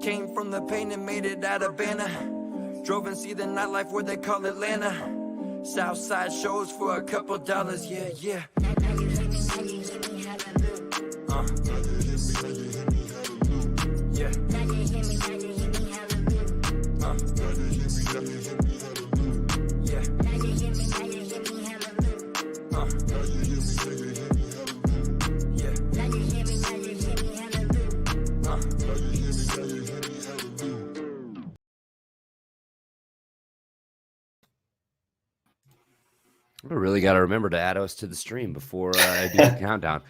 Came from the pain and made it out of Banner. Drove and see the nightlife where they call Atlanta. Southside shows for a couple dollars, yeah, yeah. Yeah. I really got to remember to add us to the stream before I do the countdown.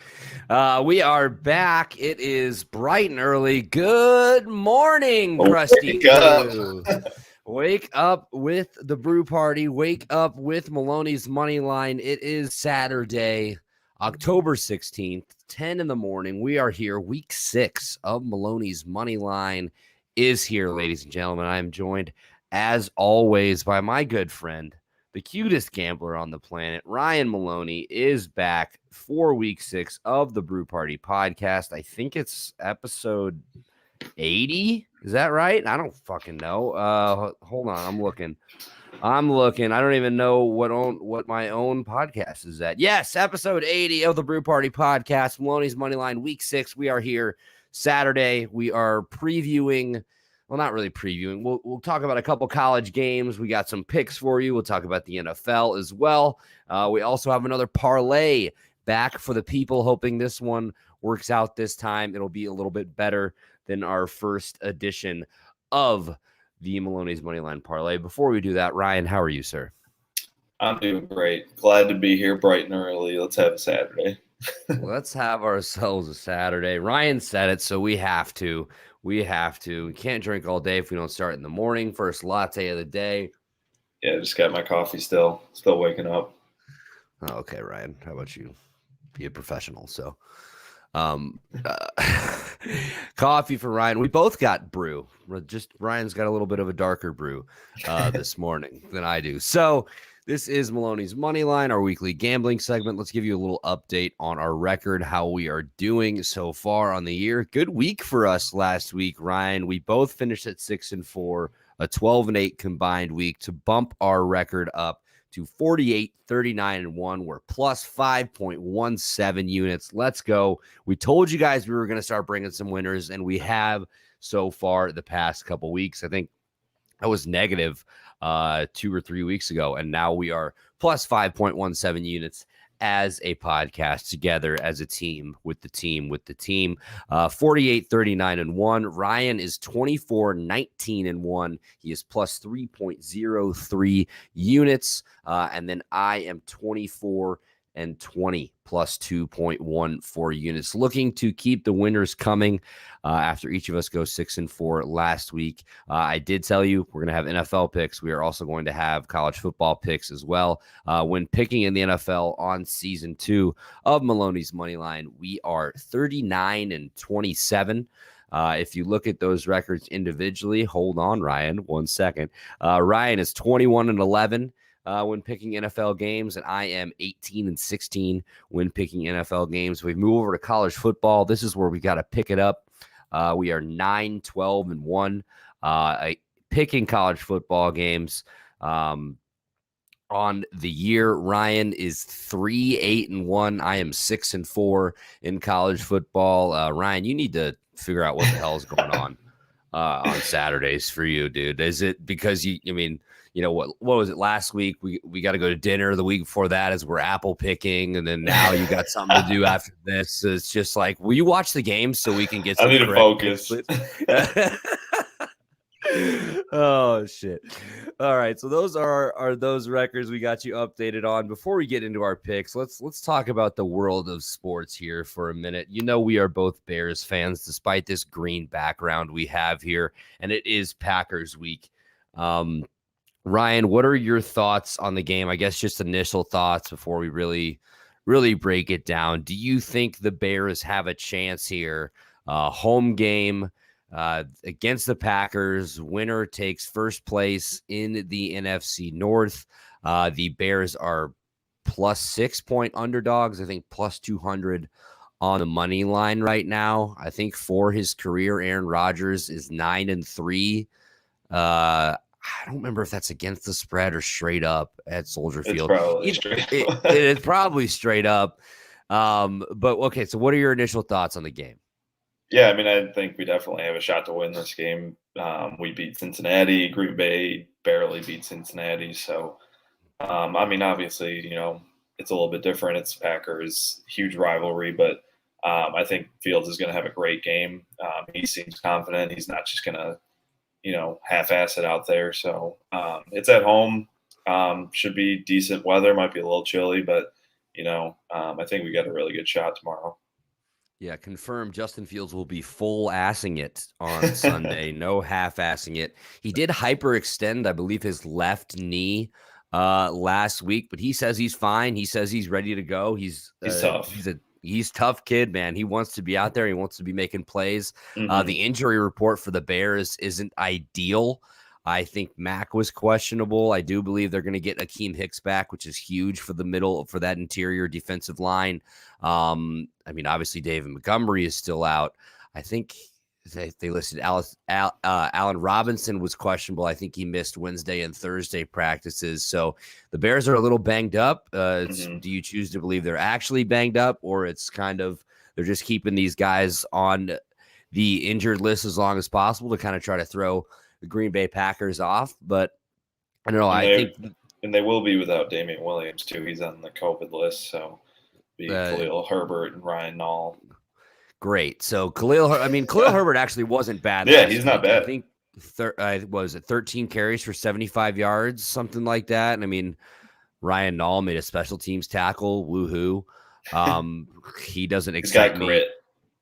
We are back. It is bright and early. Good morning, Krusty. Wake up with the brew party. Wake up with Maloney's money line. It is Saturday, October 16th, 10 in the morning. We are here. Week 6 of Maloney's money line is here, ladies and gentlemen. I am joined, as always, by my good friend, the cutest gambler on the planet, Ryan Maloney, is back for week 6 of the Brew Party podcast. I think it's episode 80. Is that right? I don't fucking know. Hold on. I'm looking. I don't even know what my own podcast is at. Yes, episode 80 of the Brew Party podcast, Maloney's Moneyline, week 6. We are here Saturday. We are previewing. Well, not really previewing. We'll talk about a couple college games. We got some picks for you. We'll talk about the NFL as well. We also have another parlay back for the people, hoping this one works out this time. It'll be a little bit better than our first edition of the Maloney's Moneyline Parlay. Before we do that, Ryan, how are you, sir? I'm doing great. Glad to be here bright and early. Let's have a Saturday. Let's have ourselves a Saturday. Ryan said it, so we have to. We can't drink all day if we don't start in the morning. First latte of the day. Yeah, just got my coffee still waking up. Okay, Ryan, how about you be a professional? So coffee for Ryan. We both got brew. Just Ryan's got a little bit of a darker brew this morning than I do. So this is Maloney's Moneyline, our weekly gambling segment. Let's give you a little update on our record, how we are doing so far on the year. Good week for us last week, Ryan. We both finished at 6-4, a 12-8 combined week to bump our record up to 48, 39-1. We're plus 5.17 units. Let's go. We told you guys we were going to start bringing some winners, and we have so far the past couple weeks. I think I was negative 2 or 3 weeks ago, and now we are plus 5.17 units as a podcast together as a team with the team. 48, 39-1. Ryan is 24, 19-1. He is plus 3.03 units. And then I am 24 and 20 plus 2.14 units. Looking to keep the winners coming after each of us goes 6-4 last week. I did tell you we're going to have NFL picks. We are also going to have college football picks as well. When picking in the NFL on season 2 of Maloney's Moneyline, we are 39-27. If you look at those records individually, hold on, Ryan, 1 second. Ryan is 21-11. When picking NFL games, and I am 18-16 when picking NFL games. We move over to college football. This is where we got to pick it up. We are 9-12-1 picking college football games on the year. Ryan is 3-8-1. I am 6-4 in college football. Ryan, you need to figure out what the hell is going on Saturdays for you, dude. Is it because what was it last week? We got to go to dinner. The week before that is we're apple picking, and then now you got something to do after this. So it's just like, will you watch the game so we can get some I need to focus. Oh shit. All right, so those are those records we got you updated on. Before we get into our picks, let's talk about the world of sports here for a minute. We are both Bears fans despite this green background we have here, and it is Packers week. Ryan, what are your thoughts on the game? I guess just initial thoughts before we really break it down. Do you think the Bears have a chance here? Home game against the Packers. Winner takes first place in the NFC North. The Bears are plus 6 point underdogs. I think plus 200 on the money line right now. I think for his career, Aaron Rodgers is 9-3. I don't remember if that's against the spread or straight up at Soldier It's Field. probably straight up. It's probably straight up. But okay, so what are your initial thoughts on the game? Yeah, I mean, I think we definitely have a shot to win this game. We beat Cincinnati. Green Bay barely beat Cincinnati. So, I mean, obviously, it's a little bit different. It's Packers' huge rivalry, but I think Fields is going to have a great game. He seems confident. He's not just going to, half-ass it out there. So it's at home. Should be decent weather. Might be a little chilly, but, I think we got a really good shot tomorrow. Yeah, confirmed. Justin Fields will be full assing it on Sunday. No half assing it. He did hyperextend, I believe, his left knee last week, but he says he's fine. He says he's ready to go. He's tough. He's tough kid, man. He wants to be out there. He wants to be making plays. Mm-hmm. The injury report for the Bears isn't ideal. I think Mack was questionable. I do believe they're going to get Akeem Hicks back, which is huge for the middle, for that interior defensive line. I mean, obviously David Montgomery is still out. I think they listed Allen Robinson was questionable. I think he missed Wednesday and Thursday practices. So the Bears are a little banged up. Do you choose to believe they're actually banged up, or it's kind of they're just keeping these guys on the injured list as long as possible to kind of try to throw the Green Bay Packers off? But I don't know. And they will be without Damian Williams too. He's on the COVID list, so be Khalil Herbert and Ryan Nall. Great. So Khalil Herbert actually wasn't bad. Yeah, he's not bad. I think was it 13 carries for 75 yards, something like that. And I mean, Ryan Nall made a special teams tackle. Woohoo! He doesn't excite me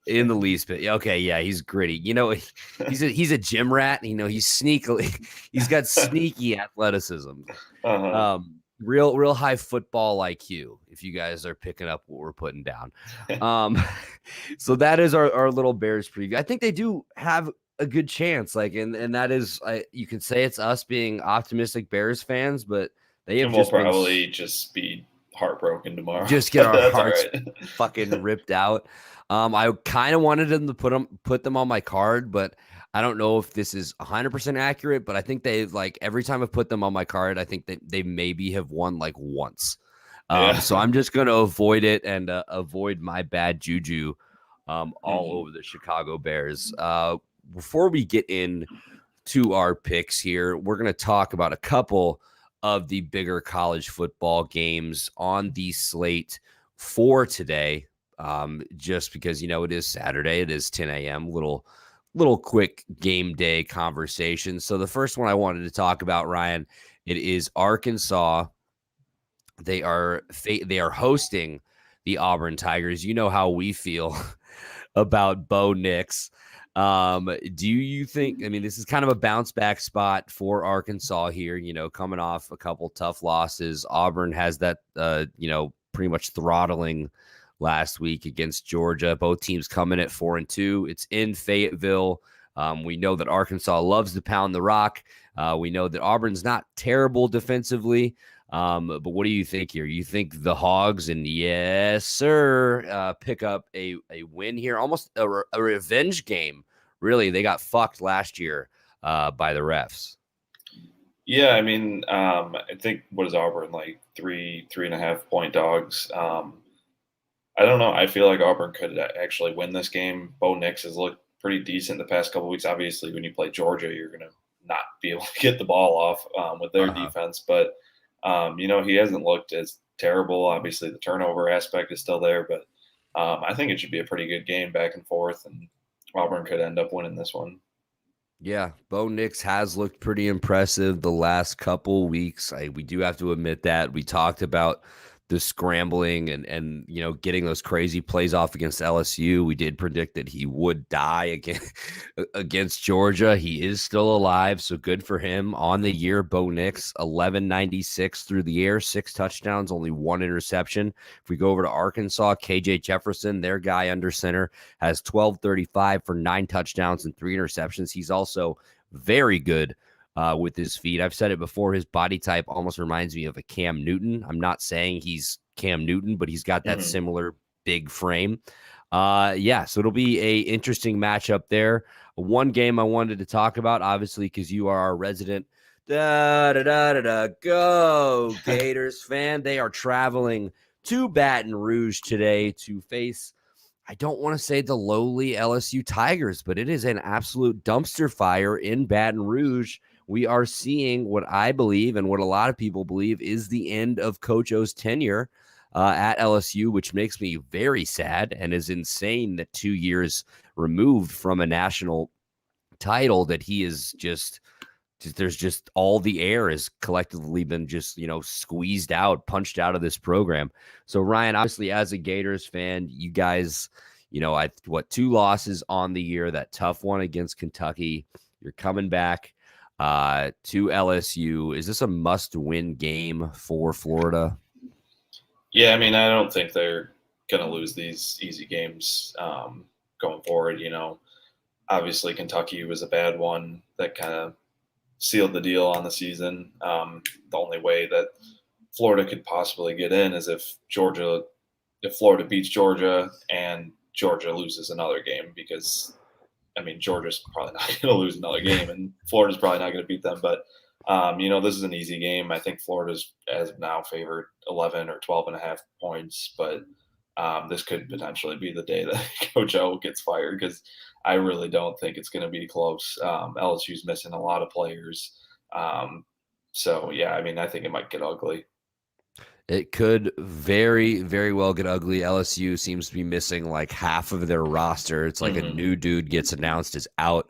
in the least bit. Okay, yeah, he's gritty. He's a gym rat. He's sneaky. He's got sneaky athleticism. Real high football IQ, if you guys are picking up what we're putting down. So that is our little Bears preview. I think they do have a good chance. And that is, you can say it's us being optimistic Bears fans, but they have probably just be heartbroken tomorrow. Just get our hearts fucking ripped out. I kind of wanted them to put them on my card, but I don't know if this is 100% accurate, but I think they've every time I've put them on my card, I think they maybe have won once. So I'm just going to avoid it and avoid my bad juju all over the Chicago Bears. Before we get into our picks here, we're going to talk about a couple of the bigger college football games on the slate for today. Just because, it is Saturday, it is 10 a.m., little quick game day conversation. So the first one I wanted to talk about, Ryan, it is Arkansas. They are hosting the Auburn Tigers. You know how we feel about Bo Nix. Do you think, this is kind of a bounce back spot for Arkansas here, coming off a couple tough losses. Auburn has that, pretty much throttling last week against Georgia. Both teams coming at 4-2. It's in Fayetteville. We know that Arkansas loves to pound the rock. We know that Auburn's not terrible defensively. But what do you think here? You think the Hogs, and yes, sir, pick up a win here? Almost a revenge game. Really, they got fucked last year by the refs. Yeah, I think, what is Auburn, 3.5 point dogs? I don't know. I feel like Auburn could actually win this game. Bo Nix has looked pretty decent the past couple of weeks. Obviously, when you play Georgia, you're going to not be able to get the ball off with their defense. But, he hasn't looked as terrible. Obviously, the turnover aspect is still there. But I think it should be a pretty good game back and forth. And Auburn could end up winning this one. Yeah, Bo Nix has looked pretty impressive the last couple weeks. We do have to admit that. We talked about the scrambling and getting those crazy plays off against LSU. We did predict that he would die against Georgia. He is still alive, so good for him. On the year, Bo Nix, 1196 through the air, 6 touchdowns, only 1 interception. If we go over to Arkansas, KJ Jefferson, their guy under center, has 1235 for 9 touchdowns and 3 interceptions. He's also very good with his feet. I've said it before, his body type almost reminds me of a Cam Newton. I'm not saying he's Cam Newton, but he's got that similar big frame. Yeah, so it'll be a interesting matchup there. One game I wanted to talk about, obviously, because you are our resident go Gators fan. They are traveling to Baton Rouge today to face, I don't want to say the lowly LSU Tigers, but it is an absolute dumpster fire in Baton Rouge. We are seeing what I believe and what a lot of people believe is the end of Coach O's tenure at LSU, which makes me very sad and is insane that 2 years removed from a national title that he is just there's just all the air has collectively been just, squeezed out, punched out of this program. So Ryan, obviously as a Gators fan, you guys, 2 losses on the year, that tough one against Kentucky. You're coming back to LSU. Is this a must-win game for Florida? Yeah, I mean, I don't think they're going to lose these easy games going forward. Obviously Kentucky was a bad one that kind of sealed the deal on the season. The only way that Florida could possibly get in is if Florida beats Georgia and Georgia loses another game, because Georgia's probably not going to lose another game and Florida's probably not going to beat them. But this is an easy game. I think Florida's as of now favored 11 or 12.5 points, but this could potentially be the day that Coach O gets fired, because I really don't think it's going to be close. LSU's missing a lot of players. So, yeah, I think it might get ugly. It could very, very well get ugly. LSU seems to be missing like half of their roster. It's like a new dude gets announced as out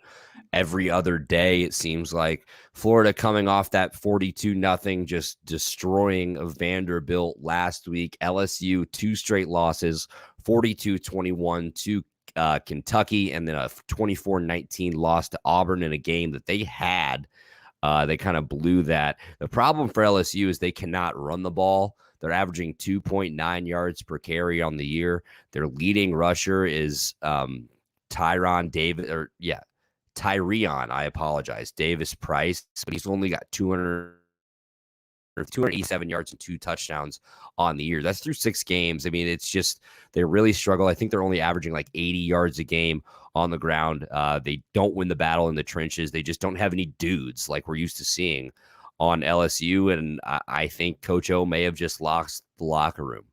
every other day. It seems like Florida coming off that 42-0 just destroying of Vanderbilt last week. LSU 2 straight losses, 42-21 to Kentucky, and then a 24-19 loss to Auburn in a game that they had. They kind of blew that. The problem for LSU is they cannot run the ball. They're averaging 2.9 yards per carry on the year. Their leading rusher is Tyreon, I apologize, Davis Price, but he's only got 287 yards and 2 touchdowns on the year. That's through 6 games. It's just they really struggle. I think they're only averaging like 80 yards a game on the ground. They don't win the battle in the trenches. They just don't have any dudes like we're used to seeing on LSU, and I think Coach O may have just lost the locker room.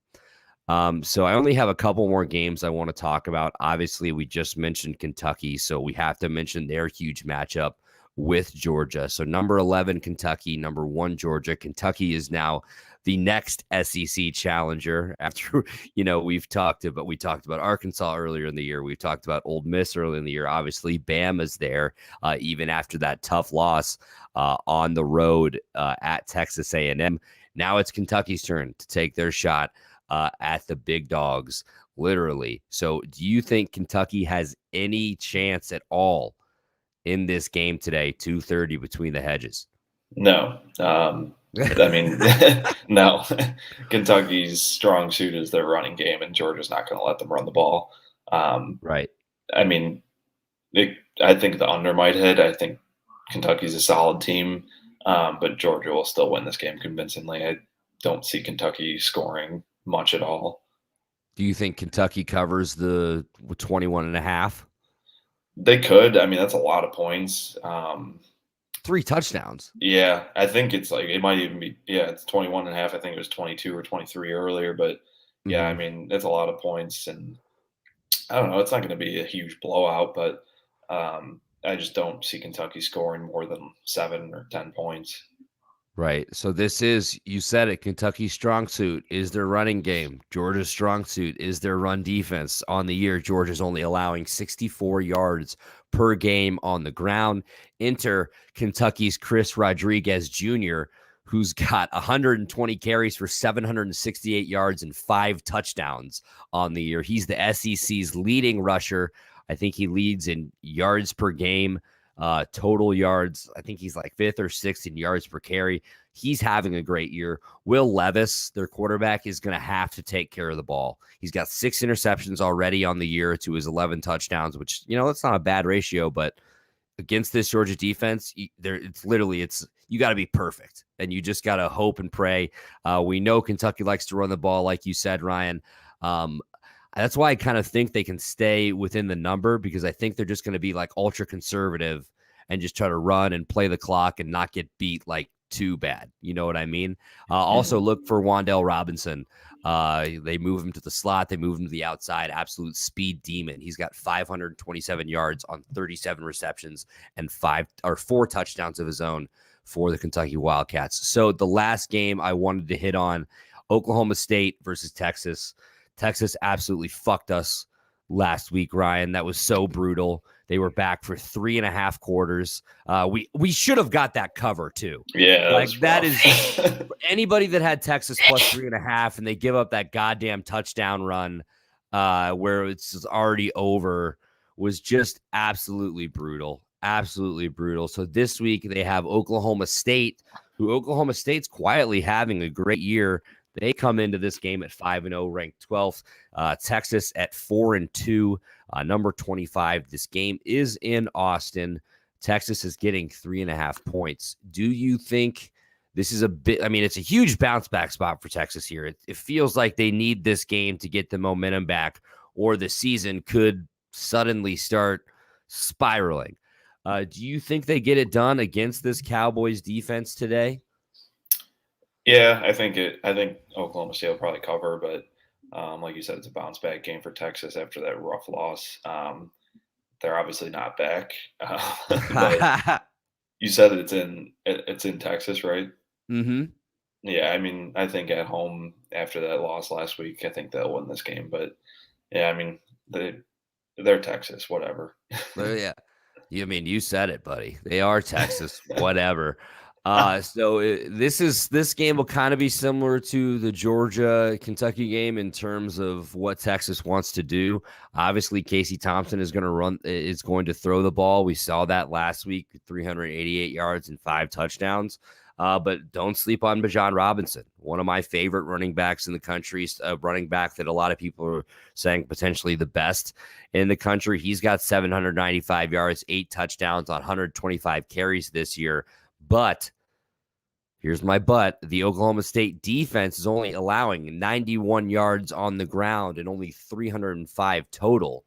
So I only have a couple more games I want to talk about. Obviously, we just mentioned Kentucky, so we have to mention their huge matchup with Georgia. So number 11, Kentucky, number 1, Georgia. Kentucky is now the next SEC challenger after, we talked about Arkansas earlier in the year. We've talked about Ole Miss earlier in the year. Obviously, Bama's there, even after that tough loss on the road at Texas A&M. Now it's Kentucky's turn to take their shot at the big dogs, literally. So do you think Kentucky has any chance at all in this game today, 2:30 between the hedges? No. No. Kentucky's strong suit is their running game, and Georgia's not going to let them run the ball. Right. I think the under might hit. I think Kentucky's a solid team, but Georgia will still win this game convincingly. I don't see Kentucky scoring much at all. Do you think Kentucky covers the 21.5? They could. That's a lot of points. 3 touchdowns. Yeah, I think it's like, it might even be, it's 21.5. I think it was 22 or 23 earlier, but yeah, it's a lot of points, and I don't know, it's not going to be a huge blowout, but I just don't see Kentucky scoring more than 7 or 10 points. Right. So this is, you said it, Kentucky's strong suit is their running game. Georgia's strong suit is their run defense. On the year, Georgia's only allowing 64 yards per game on the ground. Enter Kentucky's Chris Rodriguez Jr., who's got 120 carries for 768 yards and 5 touchdowns on the year. He's the SEC's leading rusher. I think he leads in yards per game. Total yards, I think he's like 5th or 6th in yards per carry. He's having a great year. Will Levis, their quarterback, is going to have to take care of the ball. He's got 6 interceptions already on the year to his 11 touchdowns, which, that's not a bad ratio, but against this Georgia defense, you got to be perfect, and you just got to hope and pray. We know Kentucky likes to run the ball, like you said, Ryan. That's why I kind of think they can stay within the number, because I think they're just going to be like ultra conservative and just try to run and play the clock and not get beat like too bad. You know what I mean? Also look for Wan'Dale Robinson. They move him to the slot. They move him to the outside. Absolute speed demon. He's got 527 yards on 37 receptions and 4 touchdowns of his own for the Kentucky Wildcats. So the last game I wanted to hit on, Oklahoma State versus Texas. Texas absolutely fucked us last week, Ryan. That was so brutal. They were back for 3.5 quarters. We should have got that cover too. Yeah, like that rough. is anybody that had Texas plus 3.5 and they give up that goddamn touchdown run where it's already over was just absolutely brutal. Absolutely brutal. So this week they have Oklahoma State, who Oklahoma State's quietly having a great year. They come into this game at 5-0, ranked 12th. Texas at 4-2, number 25. This game is in Austin. Texas is getting 3.5 points. Do you think this is a bit? I mean, it's a huge bounce back spot for Texas here. It feels like they need this game to get the momentum back, or the season could suddenly start spiraling. Do you think they get it done against this Cowboys defense today? Yeah, I think Oklahoma State will probably cover, but like you said, it's a bounce back game for Texas after that rough loss. They're obviously not back. But you said it's in Texas, right? Mm-hmm. Yeah, I mean, I think at home after that loss last week, I think they'll win this game. But yeah, I mean, they're Texas, whatever. Yeah. You said it, buddy. They are Texas, whatever. This game will kind of be similar to the Georgia-Kentucky game in terms of what Texas wants to do. Obviously, Casey Thompson is going to throw the ball. We saw that last week, 388 yards and 5 touchdowns. But don't sleep on Bijan Robinson, one of my favorite running backs in the country, a running back that a lot of people are saying potentially the best in the country. He's got 795 yards, 8 touchdowns on 125 carries this year. But here's my but. The Oklahoma State defense is only allowing 91 yards on the ground and only 305 total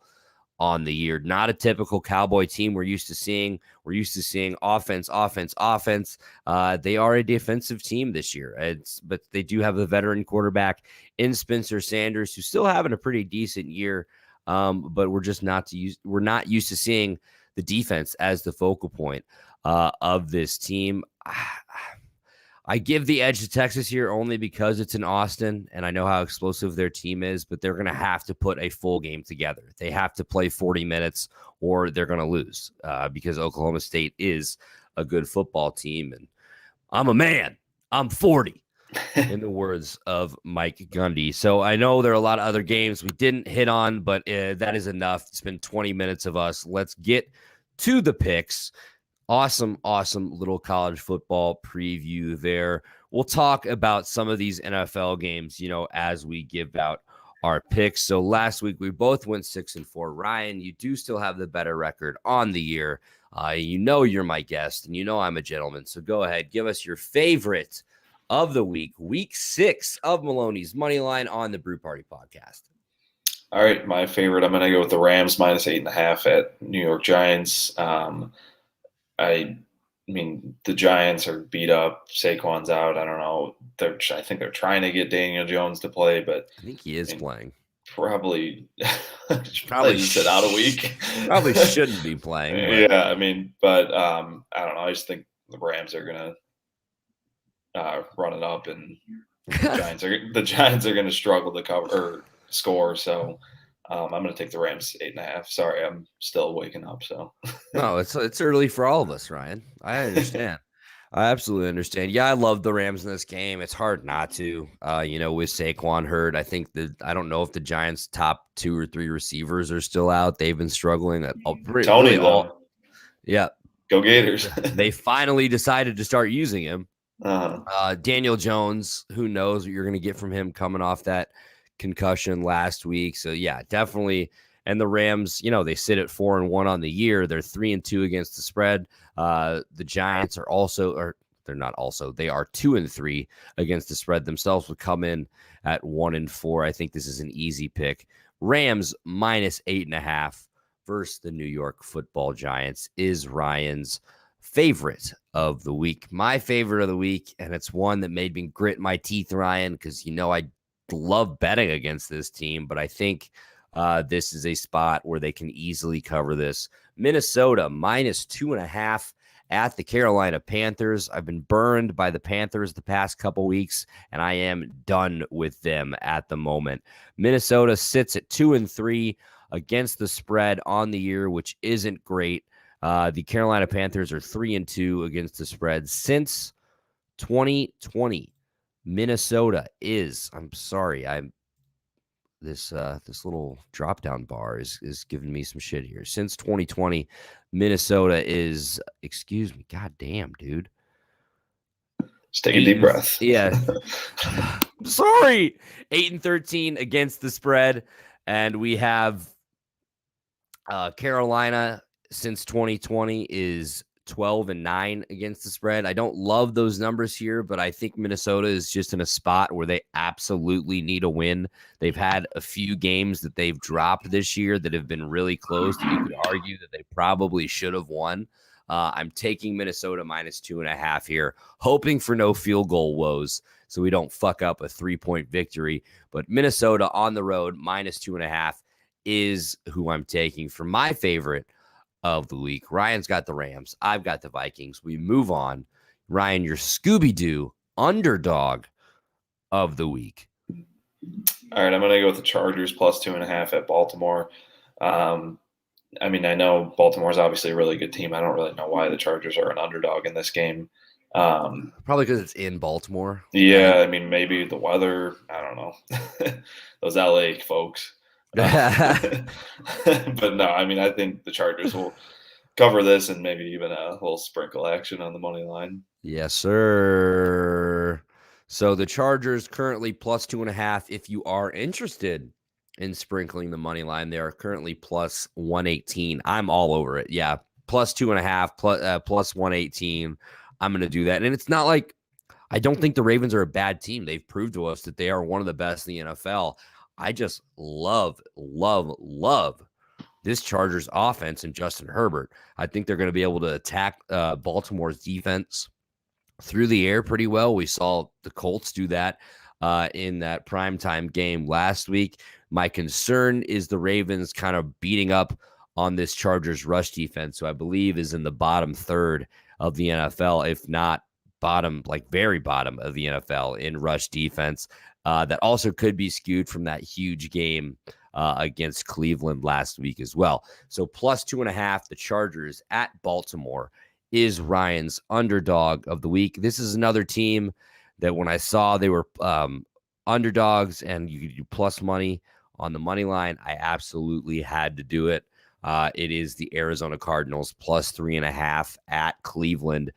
on the year. Not a typical Cowboy team we're used to seeing. We're used to seeing offense. They are a defensive team this year. But they do have a veteran quarterback in Spencer Sanders, who's still having a pretty decent year. But we're not used to seeing the defense as the focal point of this team. I give the edge to Texas here only because it's in Austin, and I know how explosive their team is, but they're going to have to put a full game together. They have to play 40 minutes or they're going to lose because Oklahoma State is a good football team. And I'm a man. I'm 40, in the words of Mike Gundy. So I know there are a lot of other games we didn't hit on, but that is enough. It's been 20 minutes of us. Let's get to the picks. Awesome little college football preview there. We'll talk about some of these NFL games, as we give out our picks. So last week we both went 6-4. Ryan, you do still have the better record on the year. You're my guest, and I'm a gentleman. So go ahead, give us your favorite of the week 6 of Maloney's Moneyline on the Brew Party podcast. All right, my favorite. I'm going to go with the Rams minus 8.5 at New York Giants. I mean, the Giants are beat up. Saquon's out. I don't know. I think they're trying to get Daniel Jones to play, but I think he is playing. Probably just sit out a week. Probably shouldn't be playing. But. Yeah, I mean, but I don't know. I just think the Rams are gonna run it up, and the Giants are gonna struggle to cover or score. So. I'm going to take the Rams 8.5. Sorry, I'm still waking up. So no, it's early for all of us, Ryan. I understand. I absolutely understand. Yeah, I love the Rams in this game. It's hard not to. With Saquon hurt, I don't know if the Giants' top 2 or 3 receivers are still out. They've been struggling. Tony, yeah, go Gators. They finally decided to start using him. Uh-huh. Daniel Jones, who knows what you're going to get from him coming off that concussion last week. So yeah, definitely. And the Rams, they sit at 4-1 on the year. They're 3-2 against the spread. The Giants are they are 2-3 against the spread themselves, would come in at 1-4. I think this is an easy pick Rams minus 8.5 versus the New York Football Giants is Ryan's favorite of the week. My favorite of the week, and it's one that made me grit my teeth, Ryan, because I love betting against this team, but I think this is a spot where they can easily cover this. Minnesota minus 2.5 at the Carolina Panthers. I've been burned by the Panthers the past couple weeks, and I am done with them at the moment. Minnesota sits at 2-3 against the spread on the year, which isn't great. The Carolina Panthers are 3-2 against the spread since 2020. Minnesota is, this little drop down bar is giving me some shit here. Since 2020, Minnesota is, excuse me, god damn, dude. Just take a deep breath. Yeah. Sorry. 8-13 against the spread. And we have Carolina since 2020 is 12-9 against the spread. I don't love those numbers here, but I think Minnesota is just in a spot where they absolutely need a win. They've had a few games that they've dropped this year that have been really close that you could argue that they probably should have won. I'm taking Minnesota minus 2.5 here, hoping for no field goal woes so we don't fuck up a 3-point victory. But Minnesota on the road minus 2.5 is who I'm taking for my favorite of the week. Ryan's got the Rams. I've got the Vikings. We move on. Ryan, your Scooby-Doo underdog of the week. All right, I'm going to go with the Chargers plus 2.5 at Baltimore. I know Baltimore's obviously a really good team. I don't really know why the Chargers are an underdog in this game. Probably because it's in Baltimore. Yeah, right? Maybe the weather. I don't know. Those LA folks. But no, I think the Chargers will cover this and maybe even a little sprinkle action on the money line. Yes, sir. So the Chargers currently plus 2.5. If you are interested in sprinkling the money line, they are currently plus 118. I'm all over it. Yeah, plus 2.5, plus 118. I'm going to do that. And it's not like I don't think the Ravens are a bad team. They've proved to us that they are one of the best in the NFL. I just love this Chargers offense and Justin Herbert. I think they're going to be able to attack Baltimore's defense through the air pretty well. We saw the Colts do that in that primetime game last week. My concern is the Ravens kind of beating up on this Chargers rush defense, who I believe is in the bottom third of the NFL, if not bottom, like very bottom of the NFL in rush defense. That also could be skewed from that huge game against Cleveland last week as well. So plus 2.5, the Chargers at Baltimore is Ryan's underdog of the week. This is another team that when I saw they were underdogs and you could do plus money on the money line, I absolutely had to do it. It is the Arizona Cardinals plus 3.5 at Cleveland.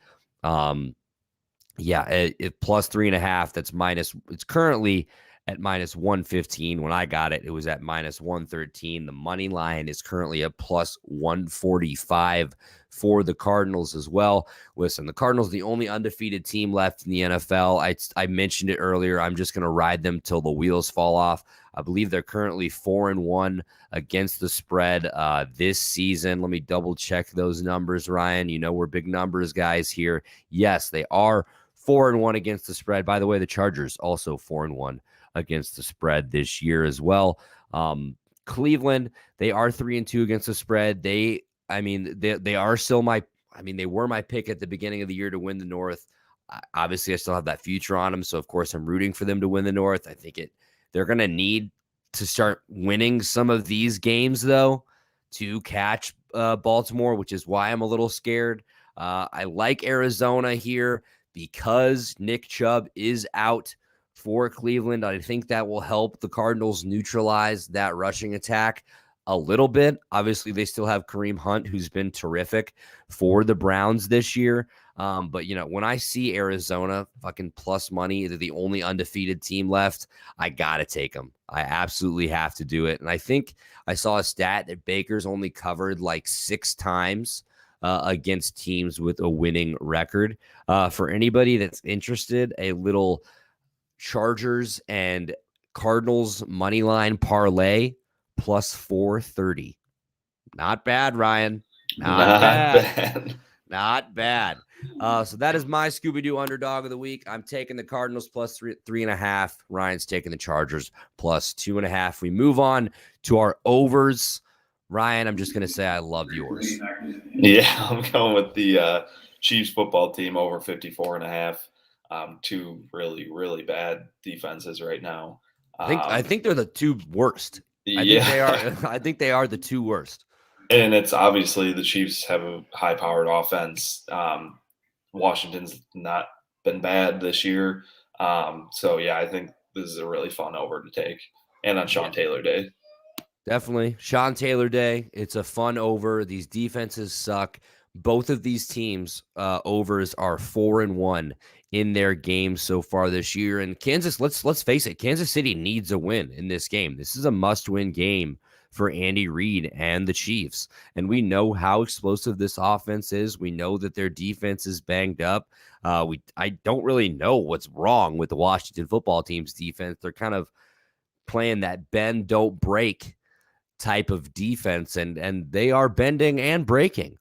It plus 3.5. That's minus. It's currently at minus 115. When I got it, it was at minus 113. The money line is currently at plus 145 for the Cardinals as well. Listen, the Cardinals, the only undefeated team left in the NFL. I mentioned it earlier. I'm just going to ride them till the wheels fall off. I believe they're currently 4-1 against the spread this season. Let me double check those numbers, Ryan. We're big numbers guys here. Yes, they are 4-1 against the spread. By the way, the Chargers also 4-1 against the spread this year as well. Cleveland, they are 3-2 against the spread. They are still they were my pick at the beginning of the year to win the North. Obviously, I still have that future on them. So, of course, I'm rooting for them to win the North. I think they're going to need to start winning some of these games, though, to catch Baltimore, which is why I'm a little scared. I like Arizona here because Nick Chubb is out for Cleveland. I think that will help the Cardinals neutralize that rushing attack a little bit. Obviously, they still have Kareem Hunt, who's been terrific for the Browns this year. But, when I see Arizona fucking plus money, they're the only undefeated team left, I got to take them. I absolutely have to do it. And I think I saw a stat that Baker's only covered like 6 times against teams with a winning record. For anybody that's interested, a little Chargers and Cardinals money line parlay plus 430. Not bad, Ryan. Not bad. Not bad. So that is my Scooby-Doo underdog of the week. I'm taking the Cardinals plus 3.5. Ryan's taking the Chargers plus 2.5. We move on to our overs. Ryan, I'm just going to say I love yours. Yeah, I'm going with the Chiefs football team over 54.5. Two really, really bad defenses right now. I think they're the two worst. Yeah. I think they are the two worst. And it's obviously the Chiefs have a high-powered offense. Washington's not been bad this year. So, yeah, I think this is a really fun over to take. And on Sean Taylor Day. Definitely. Sean Taylor Day. It's a fun over. These defenses suck. Both of these teams' overs are 4-1 in their games so far this year. And Kansas, let's face it, Kansas City needs a win in this game. This is a must-win game for Andy Reid and the Chiefs. And we know how explosive this offense is. We know that their defense is banged up. I don't really know what's wrong with the Washington football team's defense. They're kind of playing that bend, don't break type of defense, and they are bending and breaking,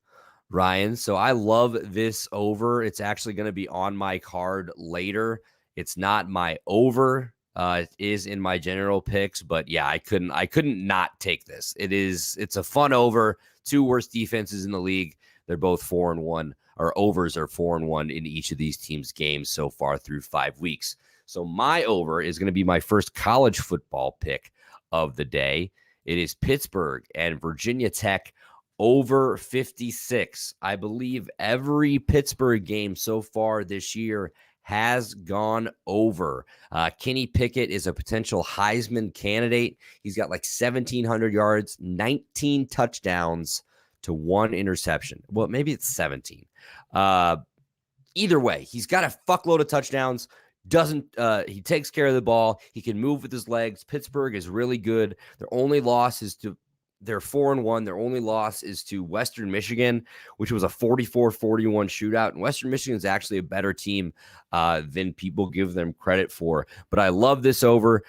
Ryan. So I love this over. It's actually going to be on my card later. It's not my over. It is in my general picks, but yeah, I couldn't not take this. It's a fun over. Two worst defenses in the league. They're both 4-1, or overs are 4-1 in each of these teams' games so far through 5 weeks. So my over is going to be my first college football pick of the day. It is Pittsburgh and Virginia Tech over 56. I believe every Pittsburgh game so far this year has gone over. Kenny Pickett is a potential Heisman candidate. He's got like 1,700 yards, 19 touchdowns to 1 interception. Well, maybe it's 17. Either way, he's got a fuckload of touchdowns. He takes care of the ball. He can move with his legs. Pittsburgh is really good. Their only loss is to they're 4-1. Their only loss is to Western Michigan, which was a 44-41 shootout. And Western Michigan is actually a better team than people give them credit for. But I love this over.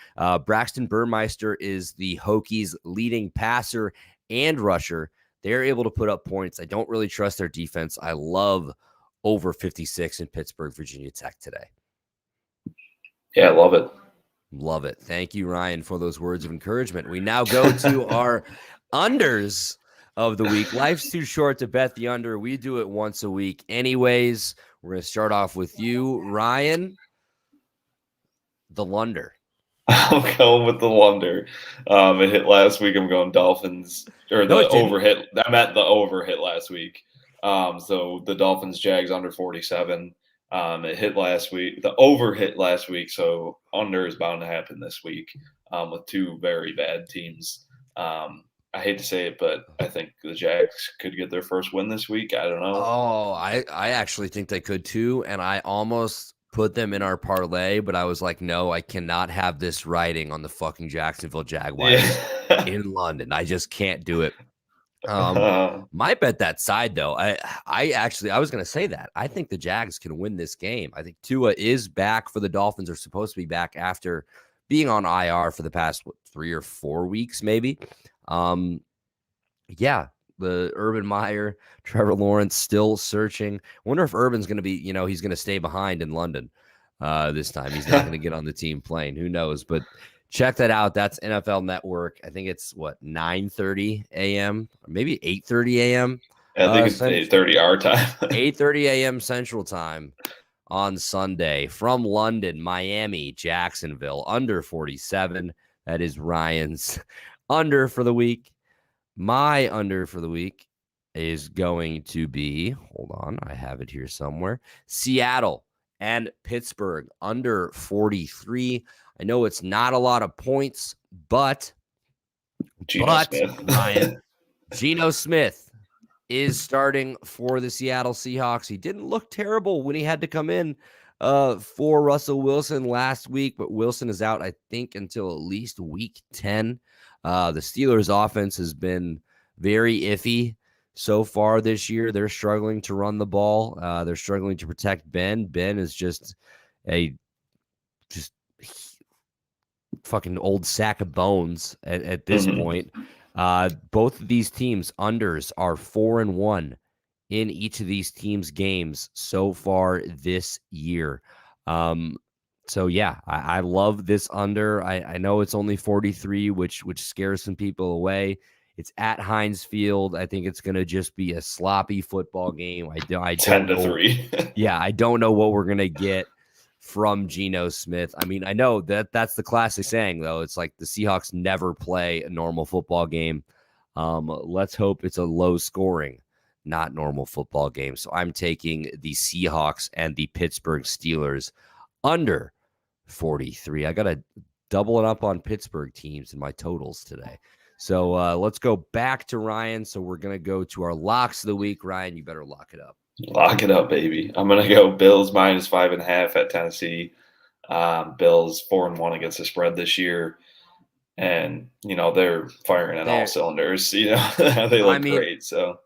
Braxton Burmeister is the Hokies' leading passer and rusher. They're able to put up points. I don't really trust their defense. I love over 56 in Pittsburgh, Virginia Tech today. Yeah, I love it. Love it. Thank you, Ryan, for those words of encouragement. We now go to our unders of the week. Life's too short to bet the under. We do it once a week anyways. We're going to start off with you, Ryan. The Lunder. I'm going with the Lunder. It hit last week. I'm going Dolphins. Or the over hit. I meant the over hit last week. So the Dolphins, Jags under 47. It hit last week. The over hit last week, so under is bound to happen this week with two very bad teams. I hate to say it, but I think the Jags could get their first win this week. I don't know. Oh, I actually think they could too, and I almost put them in our parlay, but I was like, no, I cannot have this riding on the fucking Jacksonville Jaguars in London. I just can't do it. Might bet that side though. I was going to say that I think the Jags can win this game. I think Tua is back for the Dolphins. Are supposed to be back after being on IR for the past 3 or 4 weeks, maybe. Yeah, the Urban Meyer, Trevor Lawrence still searching. Wonder if Urban's going to be, he's going to stay behind in London this time. He's not going to get on the team plane. Who knows? But check that out. That's NFL Network. I think it's 9:30 a.m. or maybe 8:30 a.m. I think it's 8:30 our time. 8:30 a.m. Central Time on Sunday from London, Miami, Jacksonville, under 47. That is Ryan's under for the week. My under for the week is going to be, hold on, I have it here somewhere, Seattle and Pittsburgh under 43. I know it's not a lot of points, but Ryan, Geno Smith is starting for the Seattle Seahawks. He didn't look terrible when he had to come in for Russell Wilson last week, but Wilson is out, I think, until at least week 10. The Steelers' offense has been very iffy so far this year. They're struggling to run the ball. They're struggling to protect Ben. Ben is just fucking old sack of bones at this Mhm. point. Both of these teams unders are 4-1 in each of these teams' games so far this year. So yeah, I love this under. I know it's only 43, which scares some people away. It's at Heinz Field. I think it's going to just be a sloppy football game. I 10 don't to know. 3. Yeah, I don't know what we're going to get from Geno Smith. I mean, I know that's the classic saying, though. It's like the Seahawks never play a normal football game. Let's hope it's a low scoring, not normal football game. So I'm taking the Seahawks and the Pittsburgh Steelers under 43. I got to double it up on Pittsburgh teams in my totals today. So let's go back to Ryan. So we're going to go to our locks of the week. Ryan, you better lock it up. Lock it up, baby. I'm going to go Bills -5.5 at Tennessee. Bills 4-1 against the spread this year. And, they're firing on all cylinders. They look great. So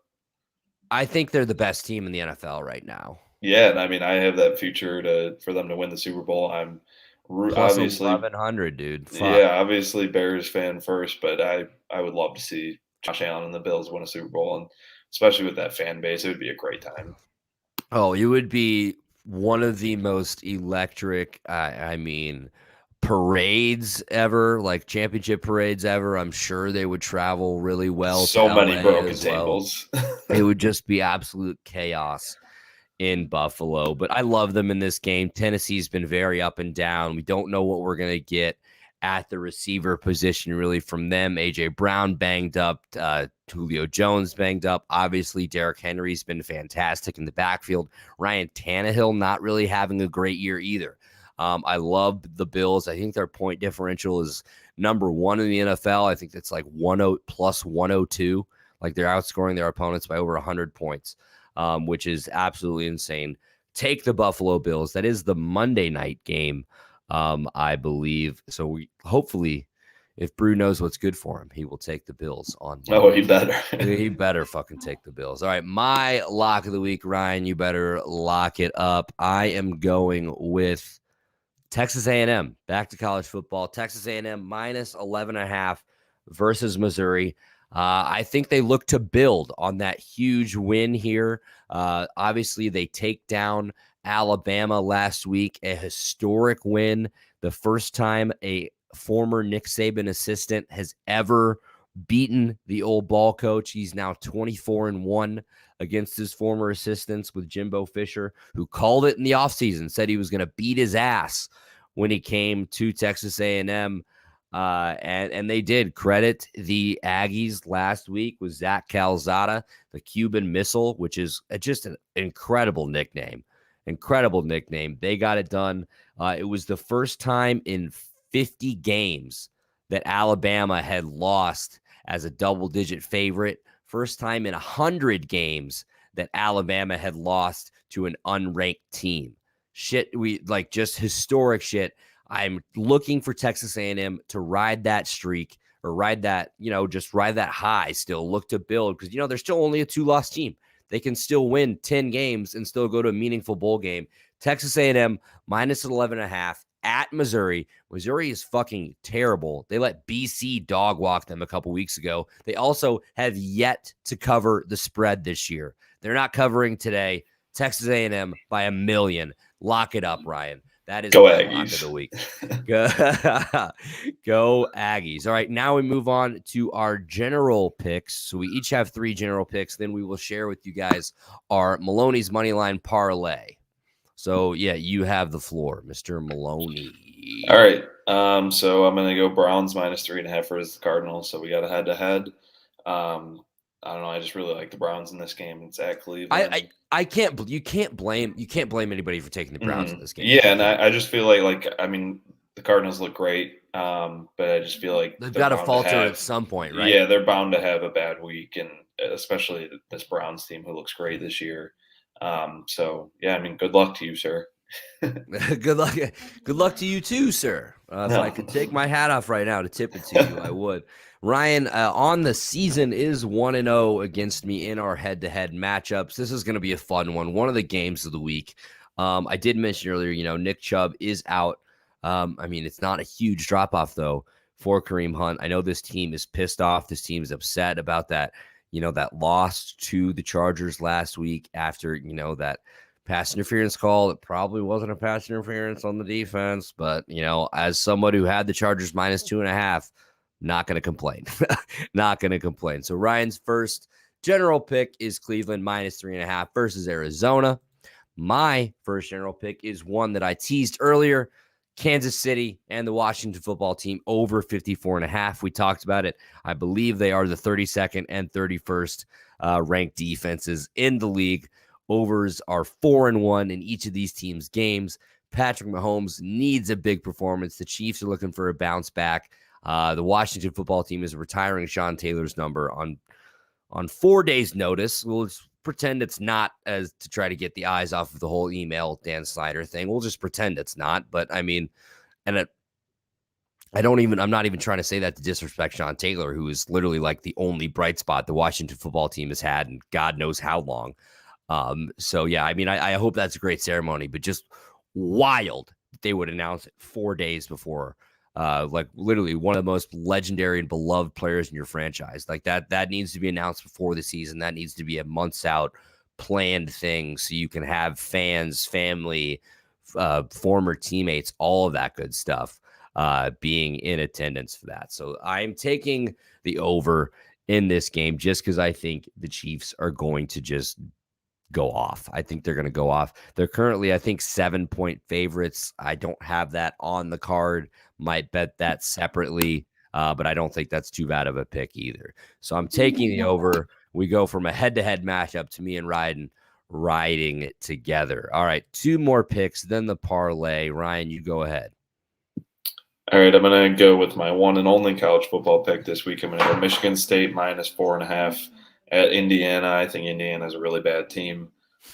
I think they're the best team in the NFL right now. yeah, and I mean, I have that future for them to win the Super Bowl. I'm Plus obviously 1,100, dude. Fuck. Yeah, obviously Bears fan first, but I would love to see Josh Allen and the Bills win a Super Bowl, and especially with that fan base, it would be a great time. Oh, it would be one of the most electric, parades ever, like championship parades ever. I'm sure they would travel really well. So to many LA broken as well. tables. It would just be absolute chaos in Buffalo. But I love them in this game. Tennessee's been very up and down. We don't know what we're going to get at the receiver position really from them. A.J. Brown banged up, Julio Jones banged up. Obviously, Derrick Henry's been fantastic in the backfield. Ryan Tannehill not really having a great year either. I love the Bills. I think their point differential is number 1 in the NFL. I think that's like plus 102. Like they're outscoring their opponents by over 100 points, which is absolutely insane. Take the Buffalo Bills. That is the Monday night game, I believe. So we hopefully, if Brew knows what's good for him, he will take the Bills on Monday. Oh, he better. He better fucking take the Bills. All right, my lock of the week, Ryan, you better lock it up. I am going with Texas A&M, back to college football. Texas A&M minus 11.5 versus Missouri. I think they look to build on that huge win here. Obviously, they take down Alabama last week, a historic win. The first time a former Nick Saban assistant has ever beaten the old ball coach. He's now 24-1 against his former assistants with Jimbo Fisher, who called it in the offseason, said he was going to beat his ass when he came to Texas A&M. And they did. Credit the Aggies last week with Zach Calzada, the Cuban Missile, which is just an incredible nickname. They got it done. It was the first time in 50 games that Alabama had lost as a double-digit favorite. First time in 100 games that Alabama had lost to an unranked team. Just historic shit. I'm looking for Texas A&M to ride that streak or ride that high still. Look to build because, they're still only a 2-loss team. They can still win 10 games and still go to a meaningful bowl game. Texas A&M minus 11.5 at Missouri. Missouri is fucking terrible. They let BC dog walk them a couple weeks ago. They also have yet to cover the spread this year. They're not covering today. Texas A&M by 1 million. Lock it up, Ryan. That is Go my Aggies. lock of the week. Go Aggies. All right, now we move on to our general picks. So we each have 3 general picks. Then we will share with you guys our Maloney's Moneyline Parlay. So, yeah, you have the floor, Mr. Maloney. All right. So I'm going to go Browns minus 3.5 versus the Cardinals. So we got a head-to-head. I don't know. I just really like the Browns in this game. It's at Cleveland. You can't blame anybody for taking the Browns in this game. Yeah, and I just feel like the Cardinals look great, but I just feel like they've got to falter at some point, right? Yeah, they're bound to have a bad week, and especially this Browns team who looks great this year. So yeah, good luck to you, sir. Good luck to you too, sir. If I could take my hat off right now to tip it to you, I would. Ryan, on the season is 1-0 against me in our head-to-head matchups. This is going to be a fun one. One of the games of the week. I did mention earlier, Nick Chubb is out I mean, it's not a huge drop off though for Kareem Hunt. I know this team is pissed off. This team is upset about that, that loss to the Chargers last week after, that pass interference call. It probably wasn't a pass interference on the defense, but, as someone who had the Chargers minus 2.5, not going to complain. Not going to complain. So Ryan's first general pick is Cleveland minus 3.5 versus Arizona. My first general pick is one that I teased earlier, Kansas City and the Washington football team over 54.5. We talked about it. I believe they are the 32nd and 31st ranked defenses in the league. Overs are 4-1 in each of these teams' games. Patrick Mahomes needs a big performance. The Chiefs are looking for a bounce back. The Washington football team is retiring Sean Taylor's number on 4 days' notice. We'll just pretend it's not, as to try to get the eyes off of the whole email Dan Snyder thing. We'll just pretend it's not. But I mean, and I'm not even trying to say that to disrespect Sean Taylor, who is literally like the only bright spot the Washington football team has had in God knows how long. So yeah, I mean, I hope that's a great ceremony, but just wild that they would announce it 4 days before. Like literally one of the most legendary and beloved players in your franchise. Like that needs to be announced before the season. That needs to be a months out planned thing so you can have fans, family, former teammates, all of that good stuff being in attendance for that. So I'm taking the over in this game just because I think the Chiefs are going to just go off. I think they're going to go off. They're currently, I think, 7-point favorites. I don't have that on the card. Might bet that separately, but I don't think that's too bad of a pick either. So I'm taking the over. We go from a head-to-head matchup to me and Ryan riding it together. All right, 2 more picks, then the parlay. Ryan, you go ahead. All right, I'm going to go with my one and only college football pick this week. I'm going to go Michigan State minus 4.5 at Indiana. I think Indiana is a really bad team,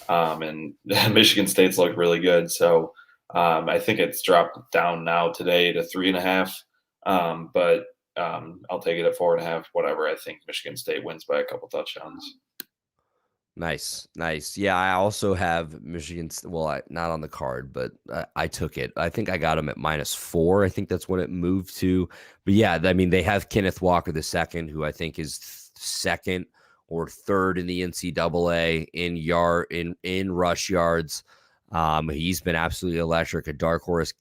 and Michigan State's look really good. So I think it's dropped down now today to 3.5, but I'll take it at 4.5. Whatever. I think Michigan State wins by a couple touchdowns. Nice. Yeah, I also have Michigan. Well, not on the card, but I took it. I think I got them at -4. I think that's what it moved to. But yeah, I mean, they have Kenneth Walker II, who I think is second or third in the NCAA in rush yards. He's been absolutely electric. A dark horse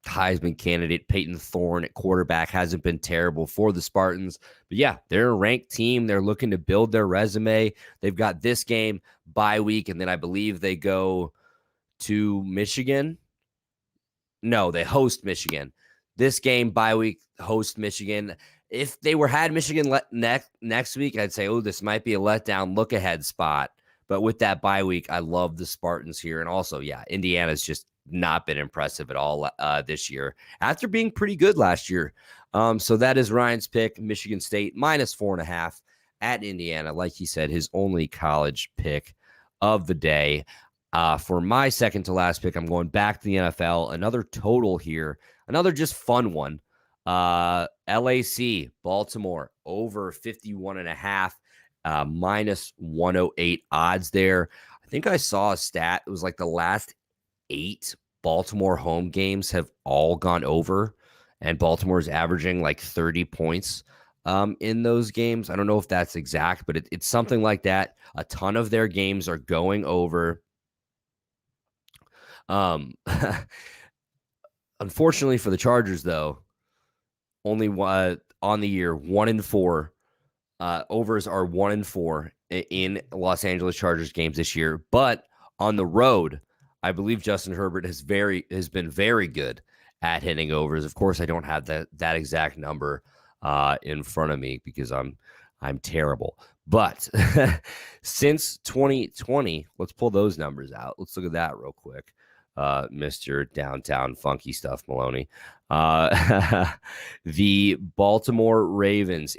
Heisman candidate. Peyton Thorne at quarterback hasn't been terrible for the Spartans. But yeah, they're a ranked team. They're looking to build their resume. They've got this game, bye week, and then I believe they go to Michigan. No, they host Michigan. This game, bye week, host Michigan. If they had Michigan next week, I'd say, oh, this might be a letdown look ahead spot. But with that bye week, I love the Spartans here. And also, yeah, Indiana's just not been impressive at all this year after being pretty good last year. So that is Ryan's pick, Michigan State -4.5 at Indiana. Like he said, his only college pick of the day. For my second to last pick, I'm going back to the NFL. Another total here, another just fun one. LAC, Baltimore, over 51.5, -108 odds there. I think I saw a stat. It was like the last 8 Baltimore home games have all gone over, and Baltimore's averaging like 30 points in those games. I don't know if that's exact, but it's something like that. A ton of their games are going over. Unfortunately for the Chargers, though, only on the year 1-4. Overs are 1-4 in Los Angeles Chargers games this year, but on the road, I believe Justin Herbert has been very good at hitting overs. Of course, I don't have that exact number in front of me because I'm terrible. But since 2020, let's pull those numbers out. Let's look at that real quick. Mr. Downtown Funky Stuff Maloney. The Baltimore Ravens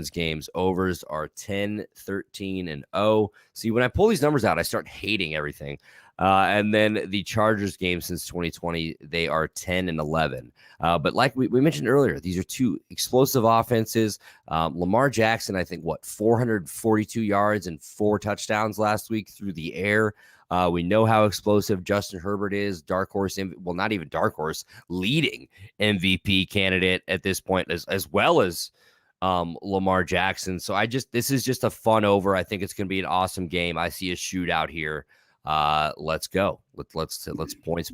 games, overs are 10, 13, and 0. See, when I pull these numbers out, I start hating everything. And then the Chargers game since 2020, they are 10 and 11. But like we mentioned earlier, these are 2 explosive offenses. Lamar Jackson, I think, 442 yards and 4 touchdowns last week through the air. We know how explosive Justin Herbert is. Dark horse, well, not even dark horse, leading MVP candidate at this point, as well as Lamar Jackson. So this is just a fun over. I think it's going to be an awesome game. I see a shootout here. Let's go. Let's points.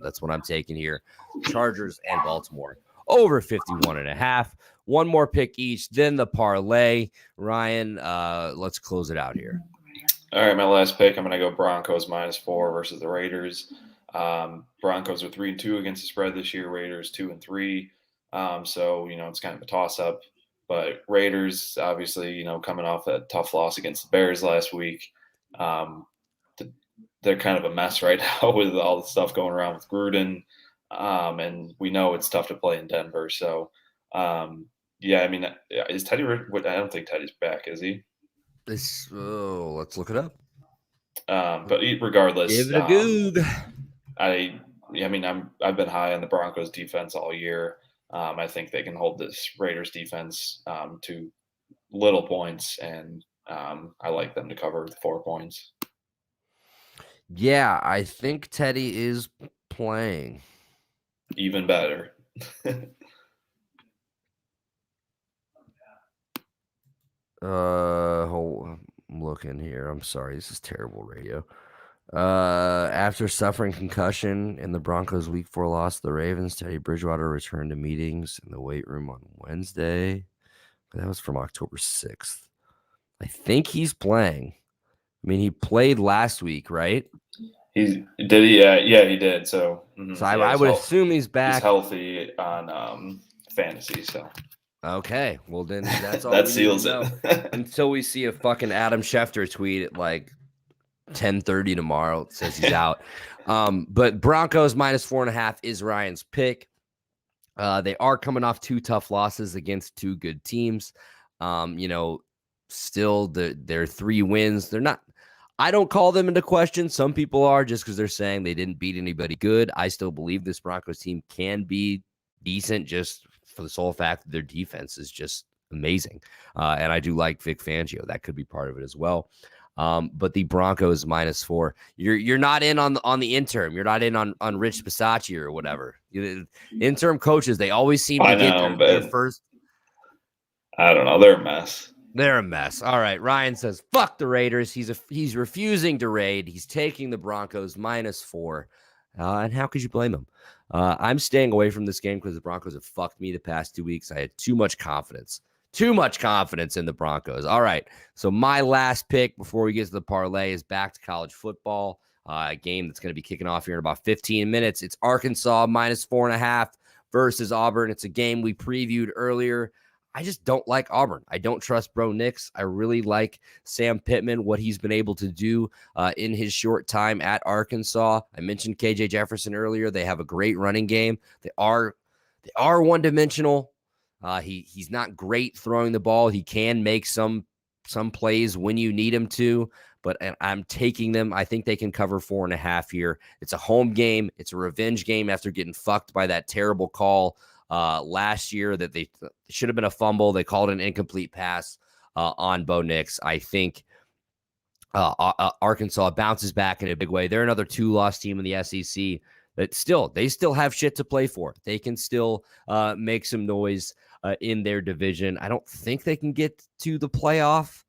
That's what I'm taking here. Chargers and Baltimore over 51.5. One more pick each, then the parlay. Ryan, let's close it out here. All right, my last pick, I'm going to go Broncos -4 versus the Raiders. Broncos are 3-2 against the spread this year. Raiders 2-3. So, it's kind of a toss-up. But Raiders, obviously, coming off a tough loss against the Bears last week. They're kind of a mess right now with all the stuff going around with Gruden. And we know it's tough to play in Denver. So, is Teddy – I don't think Teddy's back, is he? Let's look it up. But regardless, give it a goog. I've been high on the Broncos defense all year. I think they can hold this Raiders defense to little points, and I like them to cover the 4 points. Yeah, I think Teddy is playing. Even better. I'm looking here. I'm sorry. This is terrible radio. After suffering concussion in the Broncos' Week 4 loss to the Ravens, Teddy Bridgewater returned to meetings in the weight room on Wednesday. That was from October 6th. I think he's playing. I mean, he played last week, right? Did he? Yeah, he did. So, I would assume he's back. He's healthy on fantasy. So, okay. Well, then that's all that seals it. Until we see a fucking Adam Schefter tweet at like 10:30 tomorrow. It says he's out. But Broncos -4.5 is Ryan's pick. They are coming off 2 tough losses against 2 good teams. Still their 3 wins. They're not. I don't call them into question. Some people are, just because they're saying they didn't beat anybody good. I still believe this Broncos team can be decent, just for the sole fact that their defense is just amazing. And I do like Vic Fangio. That could be part of it as well. But the Broncos -4. You're not in on the interim. You're not in on Rich Bisaccia or whatever. Interim coaches, they always seem to get their first. I don't know. They're a mess. They're a mess. All right. Ryan says, fuck the Raiders. He's refusing to raid. He's taking the Broncos -4. And how could you blame him? I'm staying away from this game because the Broncos have fucked me the past 2 weeks. I had too much confidence in the Broncos. All right. So my last pick before we get to the parlay is back to college football. A game that's going to be kicking off here in about 15 minutes. It's Arkansas -4.5 versus Auburn. It's a game we previewed earlier. I just don't like Auburn. I don't trust Bro Nix. I really like Sam Pittman, what he's been able to do in his short time at Arkansas. I mentioned KJ Jefferson earlier. They have a great running game. They are one-dimensional. He's not great throwing the ball. He can make some plays when you need him to, but I'm taking them. I think they can cover 4.5 here. It's a home game. It's a revenge game after getting fucked by that terrible call last year that they should have been a fumble. They called an incomplete pass on Bo Nix. I think Arkansas bounces back in a big way. They're another 2-loss team in the SEC that they still have shit to play for. They can still make some noise in their division. I don't think they can get to the playoff,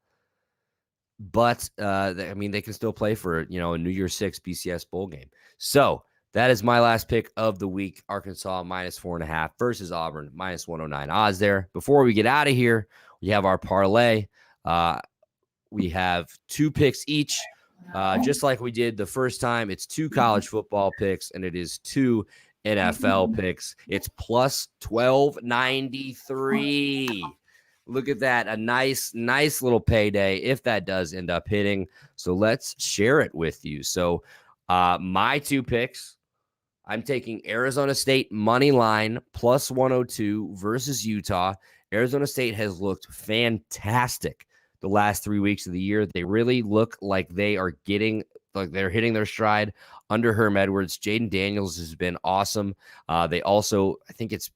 but they can still play for a New Year's 6 BCS bowl game. So that is my last pick of the week. Arkansas -4.5 versus Auburn -109 odds there. Before we get out of here, we have our parlay. We have 2 picks each, just like we did the first time. It's 2 college football picks, and it is 2 NFL picks. It's plus 1293. Look at that. A nice little payday if that does end up hitting. So let's share it with you. So my 2 picks, I'm taking Arizona State money line plus 102 versus Utah. Arizona State has looked fantastic the last 3 weeks of the year. They really look like they're hitting their stride under Herm Edwards. Jaden Daniels has been awesome. They also, I think it's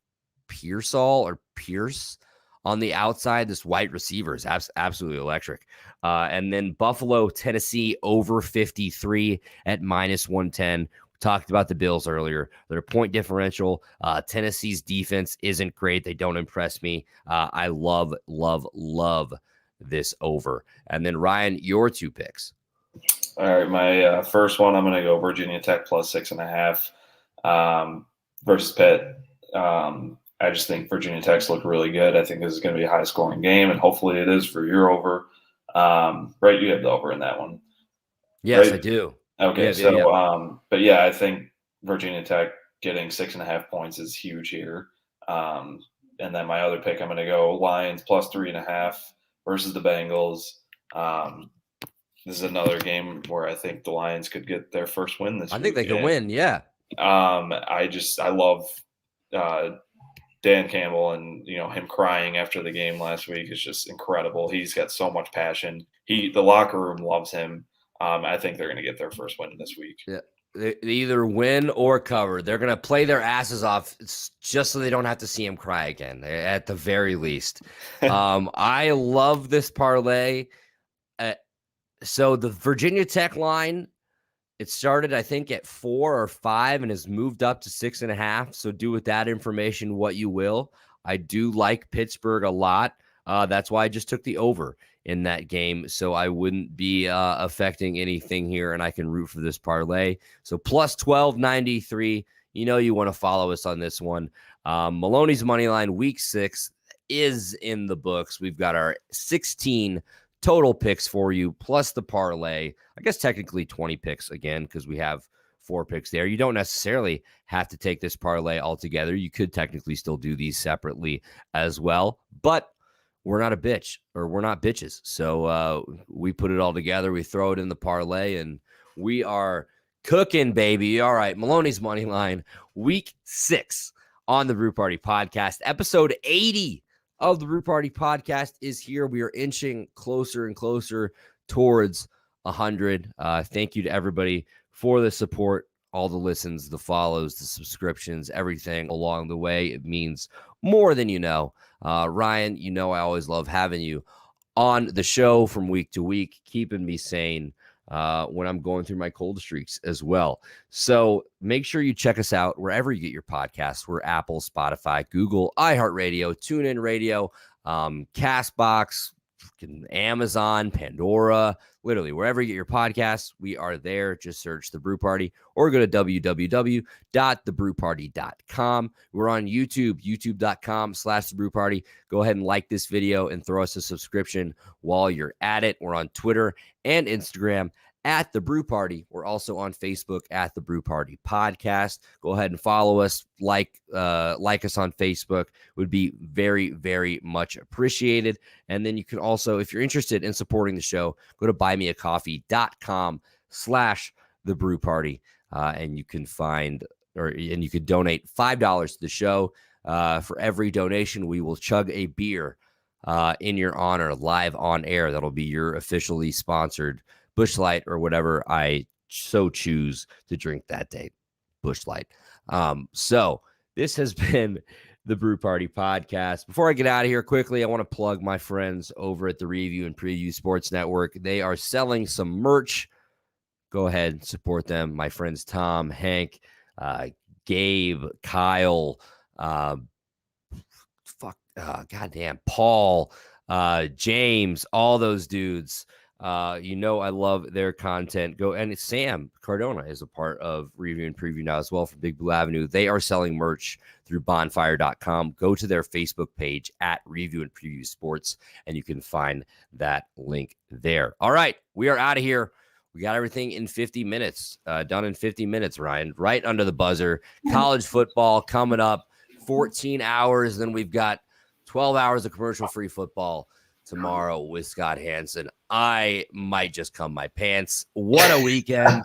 Pierce on the outside, this wide receiver is absolutely electric. And then Buffalo, Tennessee over 53 at -110. We talked about the Bills earlier. Their point differential. Tennessee's defense isn't great. They don't impress me. I love this over. And then Ryan, your 2 picks. All right, my first one, I'm going to go Virginia Tech plus 6.5 versus Pitt. I just think Virginia Tech's look really good. I think this is going to be a high-scoring game, and hopefully it is for your over. Right, you have the over in that one. Yes, right? I do. Okay, but yeah, I think Virginia Tech getting 6.5 points is huge here. And then my other pick, I'm going to go Lions plus 3.5 versus the Bengals. This is another game where I think the Lions could get their first win this week. I think they could win, yeah. I love Dan Campbell, and him crying after the game last week is just incredible. He's got so much passion. The locker room loves him. I think they're going to get their first win this week. Yeah, they either win or cover. They're going to play their asses off just so they don't have to see him cry again, at the very least. I love this parlay. So the Virginia Tech line, it started, I think, at 4 or 5 and has moved up to 6.5. So do with that information what you will. I do like Pittsburgh a lot. That's why I just took the over in that game. So I wouldn't be affecting anything here, and I can root for this parlay. So plus 1293. You want to follow us on this one. Maloney's Moneyline Week 6 is in the books. We've got our 16 total picks for you, plus the parlay. I guess technically 20 picks again, because we have 4 picks there. You don't necessarily have to take this parlay altogether. You could technically still do these separately as well, but we're not a bitch, or we're not bitches. So we put it all together. We throw it in the parlay, and we are cooking, baby. All right, Maloney's Moneyline, Week 6 on the Brew Party Podcast, episode 80 of the Brew Party Podcast is here. We are inching closer and closer towards 100. Thank you to everybody for the support, all the listens, the follows, the subscriptions, everything along the way. It means more than you know. Ryan, I always love having you on the show from week to week, keeping me sane when I'm going through my cold streaks as well. So make sure you check us out wherever you get your podcasts. We're Apple, Spotify, Google, iHeartRadio, TuneIn Radio, CastBox, Amazon, Pandora, literally wherever you get your podcasts, we are there. Just search The Brew Party or go to www.thebrewparty.com. We're on YouTube, youtube.com/The Brew Party. Go ahead and like this video and throw us a subscription while you're at it. We're on Twitter and Instagram at The Brew Party. We're also on Facebook at The Brew Party Podcast. Go ahead and follow us, like us on Facebook. Would be very, very much appreciated. And then you can also, if you're interested in supporting the show, go to buymeacoffee.com/The Brew Party. And you can you can donate $5 to the show. For every donation, we will chug a beer in your honor live on air. That'll be your officially sponsored Busch Light or whatever I so choose to drink that day. Busch Light. So this has been the Brew Party Podcast. Before I get out of here quickly, I want to plug my friends over at the Review and Preview Sports Network. They are selling some merch. Go ahead and support them. My friends Tom, Hank, Gabe, Kyle, goddamn, Paul, James, all those dudes. I love their content. And Sam Cardona is a part of Review and Preview now as well from Big Blue Avenue. They are selling merch through bonfire.com. Go to their Facebook page at Review and Preview Sports, and you can find that link there. All right, we are out of here. We got everything in 50 minutes, done in 50 minutes, Ryan, right under the buzzer. College football coming up, 14 hours. Then we've got 12 hours of commercial-free football tomorrow with Scott Hansen. I might just come my pants. What a weekend.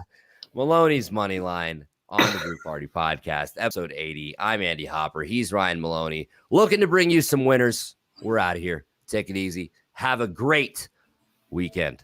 Maloney's Moneyline on the Brew Party Podcast, episode 80. I'm Andy Hopper. He's Ryan Maloney. Looking to bring you some winners. We're out of here. Take it easy. Have a great weekend.